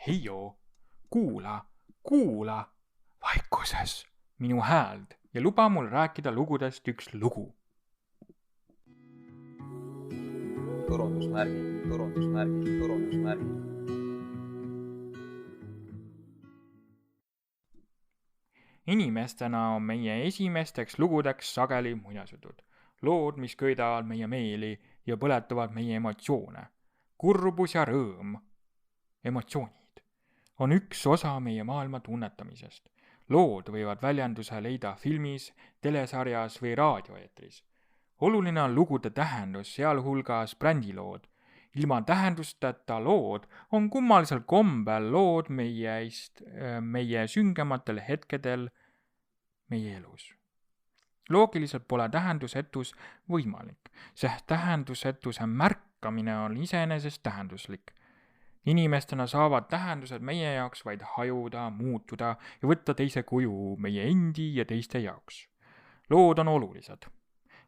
Heio, kuula vaikuses minu hääld ja luba mul rääkida lugudest üks lugu. Turundusmärgid. Inimestena on meie esimesteks lugudeks sageli muinasjutud. Lood, mis köidavad meie meeli ja põletavad meie emotsioone. Kurbus ja rõõm, emotsioonid, on üks osa meie maailma tunnetamisest. Lood võivad väljenduse leida filmis, telesarjas või raadioeetris. Oluline on lugude tähendus, sealhulgas brändilood. Ilma tähendusteta lood on kummalisel kombel lood meie süngematel hetkedel meie elus. Loogiliselt pole tähendusetus võimalik, sest tähendusetuse märkamine on iseenesest tähenduslik. Inimestena saavad tähendused meie jaoks vaid hajuda, muutuda ja võtta teise kuju meie endi ja teiste jaoks. Lood on olulised.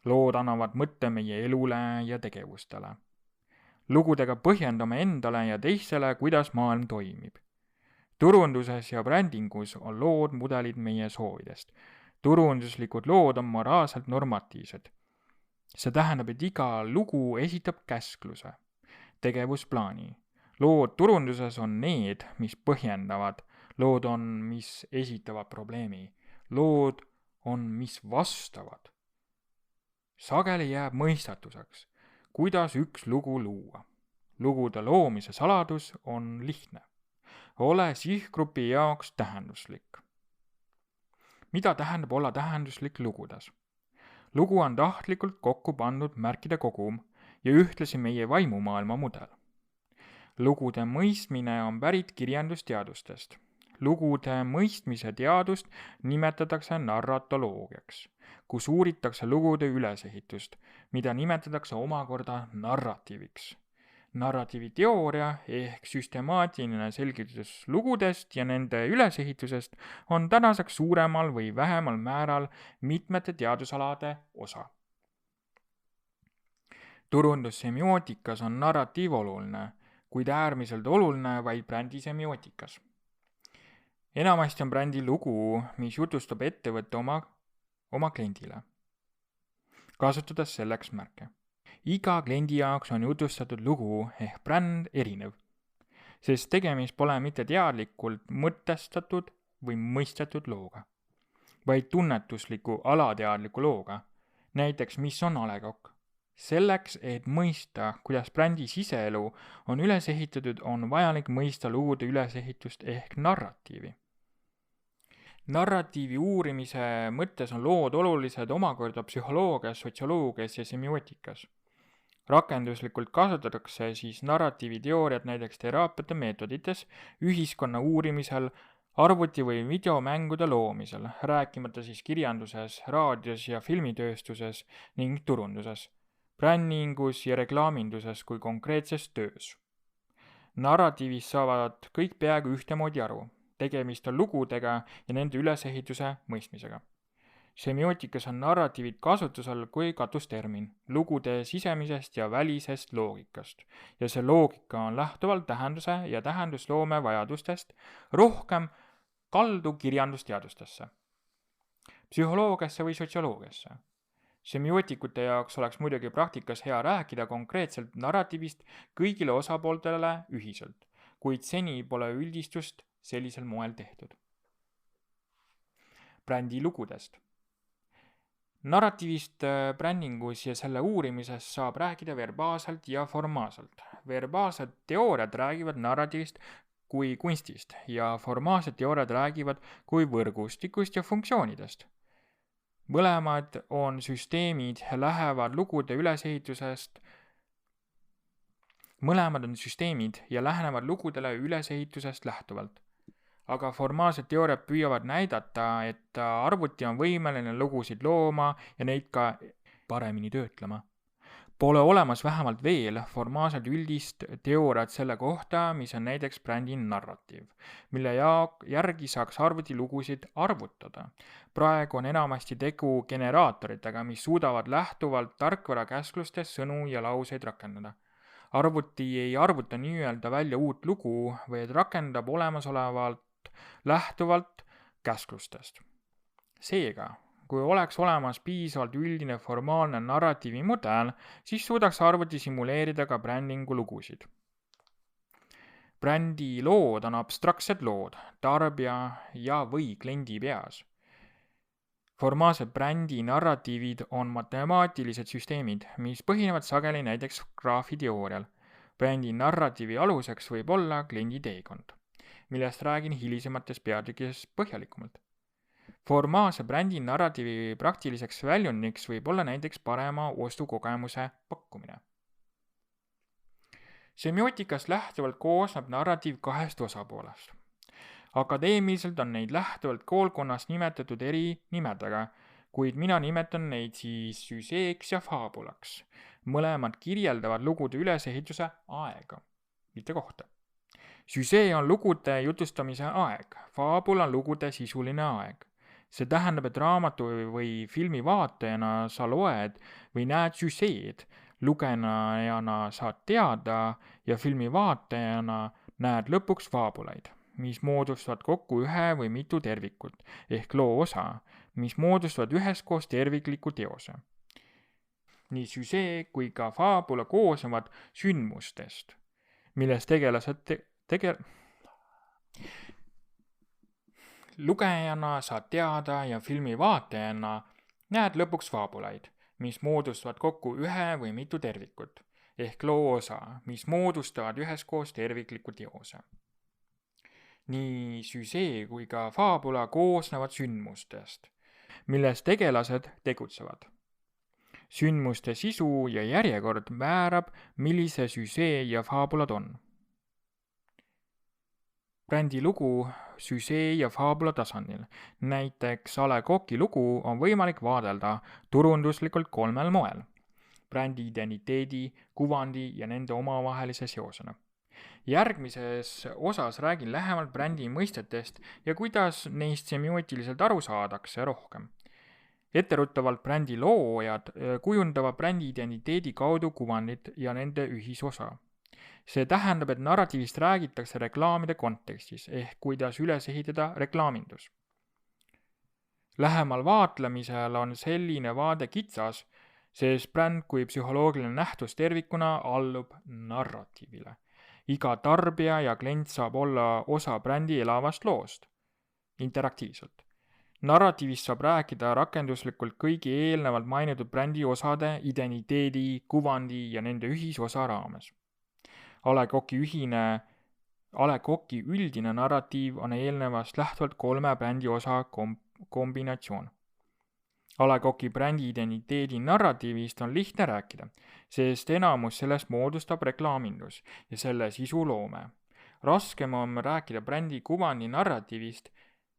Lood annavad mõtte meie elule ja tegevustele. Lugudega põhjendame endale ja teistele, kuidas maailm toimib. Turunduses ja brändingus on lood mudelid meie soovidest. Turunduslikud lood on moraalselt normatiivsed. See tähendab, et iga lugu esitab käskluse, tegevusplaani. Lood turunduses on need, mis põhjendavad. Lood on, mis esitavad probleemi. Lood on, mis vastavad. Sageli jääb mõistatuseks, kuidas üks lugu luua. Lugude loomise saladus on lihtne. Ole sihtgrupi jaoks tähenduslik. Mida tähendab olla tähenduslik lugudes? Lugu on tahtlikult kokku pandud märkide kogum ja ühtlasi meie vaimumaailma mudel. Lugude mõistmine on pärit kirjandusteadustest. Lugude mõistmise teadust nimetatakse narratoloogiaks, kus uuritakse lugude ülesehitust, mida nimetatakse omakorda narratiiviks. Narratiiviteooria ehk süstemaatiline selgitus lugudest ja nende ülesehitusest on tänaseks suuremal või vähemal määral mitmete teadusalade osa. Turundussemiootikas on narratiiv oluline, kuid äärmiselt oluline vaid brändi semiootikas. Enamasti on brändi lugu, mis jutustab ettevõtte oma kliendile, kasutades selleks märke. Iga kliendi jaoks on jutustatud lugu ehk bränd erinev, sest tegemist pole mitte teadlikult mõtestatud või mõistetud looga, vaid tunnetusliku alateadliku looga, näiteks mis on A. Le Coq. Selleks, et mõista, kuidas brändi siseelu on üles ehitatud, on vajalik mõista lugude ülesehitust ehk narratiivi. Narratiivi uurimise mõttes on lood olulised omakorda psühholoogias, sotsioloogias ja semiootikas. Rakenduslikult kasutatakse siis narratiiviteooriat näiteks teraapiate meetodites, ühiskonna uurimisel, arvuti- või videomängude loomisel, rääkimata siis kirjanduses, raadios ja filmitööstuses ning turunduses, brändingus ja reklaaminduses kui konkreetses töös. Narratiivis saavad kõik peaaegu ühtemoodi aru. Tegemist on lugudega ja nende ülesehituse mõistmisega. Semiootikas on narratiivid kasutusel kui katustermin lugude sisemisest ja välisest loogikast ja see loogika on lähtuvalt tähenduse ja tähendusloome vajadustest rohkem kaldu kirjandusteadustesse, psühholoogiasse või sotsioloogiasse. Semiootikute jaoks oleks muidugi praktikas hea rääkida konkreetselt narratiivist kõigile osapooltele ühiselt, kuid seni pole üldistust sellisel moel tehtud. Brändi lugudest. Narratiivist brändingus ja selle uurimisest saab rääkida verbaalselt ja formaalselt. Verbaalsed teooriad räägivad narratiivist kui kunstist ja formaalsed teooriad räägivad kui võrgustikust ja funktsioonidest. Mõlemad on süsteemid ja lähevad lugude ülesehitusest. Mõlemad on süsteemid ja lähenevad lugudele ülesehitusest lähtuvalt. Aga formaalsed teooriad püüavad näidata, et arvuti on võimeline lugusid looma ja neid ka paremini töötlema. Pole olemas vähemalt veel formaalselt üldist teooriat selle kohta, mis on näiteks brändi narratiiv, mille järgi saaks arvutilugusid arvutada. Praegu on enamasti tegu generaatoritega, mis suudavad lähtuvalt tarkvara käsklustest sõnu ja lauseid rakendada. arvuti ei arvuta nii-öelda välja uut lugu, vaid rakendab olemasolevalt lähtuvalt käsklustest. Seega, kui oleks olemas piisavalt üldine formaalne narratiivimudel, siis suudaks arvuti simuleerida ka brändingu lugusid. Brändi lood on abstraktsed lood tarbija ja või kliendi peas. Formaalsed brändi narratiivid on matemaatilised süsteemid, mis põhinevad sageli näiteks graafiteoorial. Brändi narratiivi aluseks võib olla kliendi teekond, millest räägin hilisemates peatükkides põhjalikumalt. Formaalse brändi narratiivi praktiliseks väljundiks võib olla näiteks parema ostukogemuse pakkumine. Semiootikast lähtuvalt koosneb narratiiv 2 osapoolest. Akadeemiliselt on neid lähtuvalt koolkonnast nimetatud eri nimedega, kuid mina nimetan neid siis süžeeks ja faabulaks. Mõlemad kirjeldavad lugude ülesehituse aega, mitte kohta. Süžee on lugude jutustamise aeg, faabul on lugude sisuline aeg. See tähendab, et raamatu või filmi vaatajana sa loed või näed süžeed, lugenajana saad teada ja filmi vaatajana näed lõpuks faabulaid, mis moodustavad kokku ühe või mitu tervikut ehk loo osa, mis moodustavad üheskoos tervikliku teose. Nii süžee kui ka faabula koosnevad sündmustest, milles tegelased lugejana saad teada ja filmi vaatajana näed lõpuks faabulaid, mis moodustavad kokku ühe või mitu tervikut ehk loo osa, mis moodustavad üheskoos tervikliku teose. Nii süžee kui ka faabula koosnevad sündmustest, milles tegelased tegutsevad. Sündmuste sisu ja järjekord määrab, millise süžee ja faabulad on. Brändi lugu süžee ja faabula tasandil. Näiteks A. Le Coq'i lugu on võimalik vaadelda turunduslikult 3 moel. Brändi identiteedi, kuvandi ja nende omavahelise seosena. Järgmises osas räägin lähemalt brändi mõistetest ja kuidas neist semiootiliselt aru saadakse rohkem. Etteruttavalt brändi loojad kujundavad brändi identiteedi kaudu kuvandit ja nende ühisosa. See tähendab, et narratiivist räägitakse reklaamide kontekstis ehk kuidas üles ehitada reklaamindus. Lähemal vaatlemisel on selline vaade kitsas, sest bränd kui psühholoogiline nähtus tervikuna allub narratiivile. Iga tarbija ja klient saab olla osa brändi elavast loost, interaktiivselt. Narratiivist saab rääkida rakenduslikult kõigi eelnevalt mainitud brändi osade, identiteedi, kuvandi ja nende ühisosa raames. A. Le Coq'i üldine narratiiv on eelnevast lähtuvalt 3 brändi osa kombinatsioon. A. Le Coq'i brändi identiteedi narratiivist on lihtne rääkida, sest enamus sellest moodustab reklaamindus ja selle sisuloome. Raskem on rääkida brändi kuvandi narratiivist,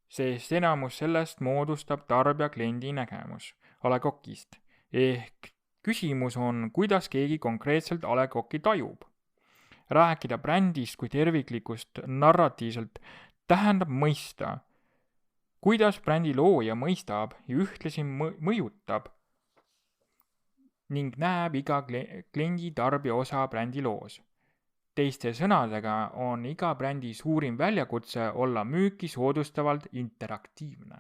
sest enamus sellest moodustab tarbija kliendi nägemus A. Le Coq'ist. Ehk küsimus on, kuidas keegi konkreetselt A. Le Coq'i tajub. Rääkida brändist kui terviklikust narratiivselt tähendab mõista, kuidas brändi looja mõistab ja ühtlasi mõjutab ning näeb iga kliendi tarbija osa brändi loos. Teiste sõnadega on iga brändi suurim väljakutse olla müüki soodustavalt interaktiivne.